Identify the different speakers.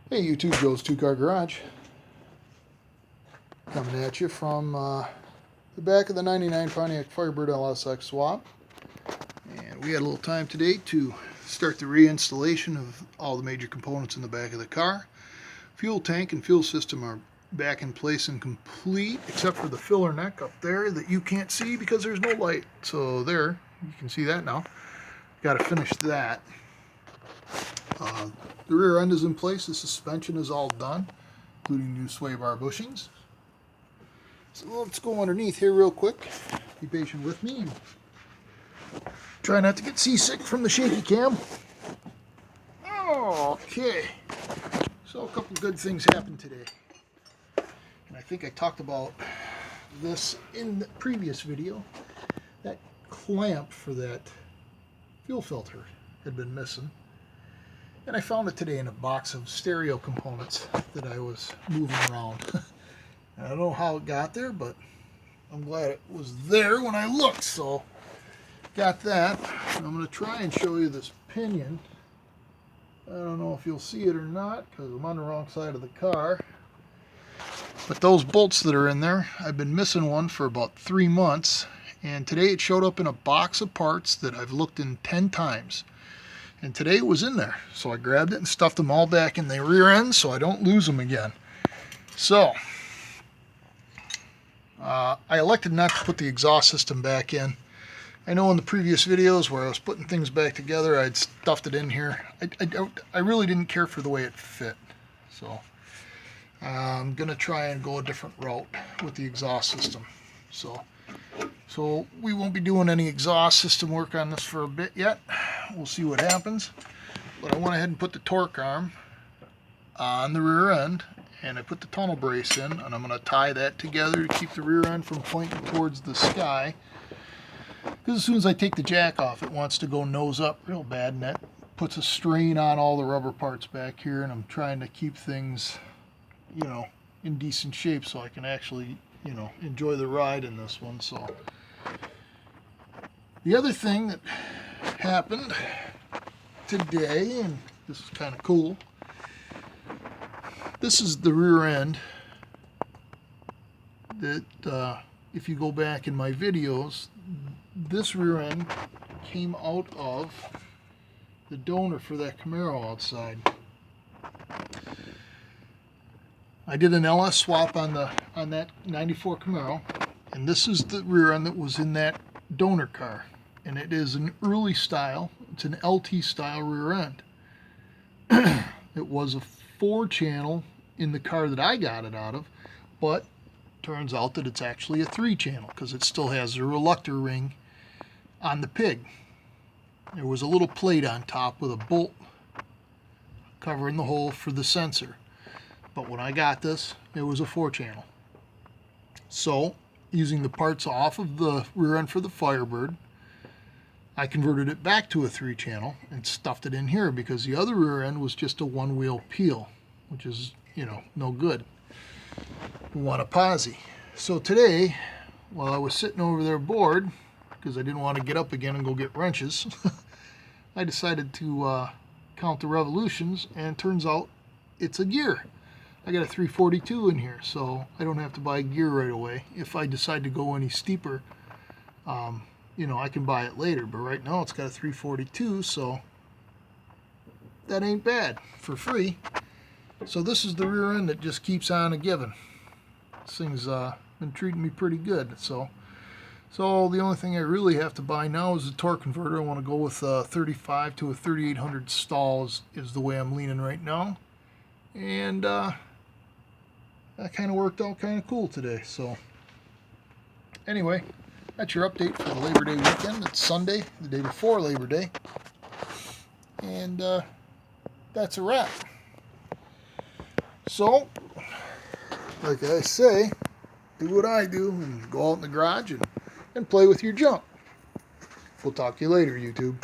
Speaker 1: Hey YouTube, Joe's Two Car Garage. Coming at you from the back of the 99 Pontiac Firebird LSX swap. And we had a little time today to start the reinstallation of all the major components in the back of the car. Fuel tank and fuel system are back in place and complete, except for the filler neck up there that you can't see because there's no light. So there, you can see that now. Got to finish that. The rear end is in place, the suspension is all done, including new sway bar bushings. So let's go underneath here real quick. Be patient with me. Try not to get seasick from the shaky cam. Okay, so a couple good things happened today. And I think I talked about this in the previous video. That clamp for that fuel filter had been missing. And I found it today in a box of stereo components that I was moving around. I don't know how it got there, but I'm glad it was there when I looked. So, got that. I'm going to try and show you this pinion. I don't know if you'll see it or not because I'm on the wrong side of the car. But those bolts that are in there, I've been missing one for about 3 months. And today it showed up in a box of parts that I've looked in 10 times. And today it was in there, so I grabbed it and stuffed them all back in the rear end so I don't lose them again. So, I elected not to put the exhaust system back in. I know in the previous videos where I was putting things back together, I'd stuffed it in here. I really didn't care for the way it fit. So, I'm going to try and go a different route with the exhaust system. So we won't be doing any exhaust system work on this for a bit yet. We'll see what happens. But I went ahead and put the torque arm on the rear end, and I put the tunnel brace in, and I'm going to tie that together to keep the rear end from pointing towards the sky. Because as soon as I take the jack off, it wants to go nose up real bad, and that puts a strain on all the rubber parts back here, and I'm trying to keep things, in decent shape so I can actually enjoy the ride in this one. So the other thing that happened today, and this is kind of cool, this is the rear end that if you go back in my videos, this rear end came out of the donor for that Camaro outside. I did an LS swap on that 94 Camaro, and this is the rear end that was in that donor car, and it is an early style. It's an LT style rear end. It was a 4-channel in the car that I got it out of, but turns out that it's actually a 3-channel because it still has a reluctor ring on the pig. There was a little plate on top with a bolt covering the hole for the sensor. But when I got this, it was a 4-channel. So, using the parts off of the rear end for the Firebird, I converted it back to a 3-channel and stuffed it in here because the other rear end was just a 1-wheel peel, which is, no good. We want a posi. So today, while I was sitting over there bored, because I didn't want to get up again and go get wrenches, I decided to count the revolutions, and it turns out it's a gear. I got a 342 in here, so I don't have to buy gear right away. If I decide to go any steeper, I can buy it later. But right now it's got a 342, so that ain't bad for free. So this is the rear end that just keeps on a giving. This thing's been treating me pretty good. So the only thing I really have to buy now is a torque converter. I want to go with a 35 to a 3800 stall is the way I'm leaning right now. And that kind of worked out kind of cool today. So anyway, that's your update for the Labor Day weekend. It's Sunday, the day before Labor Day. And that's a wrap. So, like I say, do what I do and go out in the garage and play with your junk. We'll talk to you later, YouTube.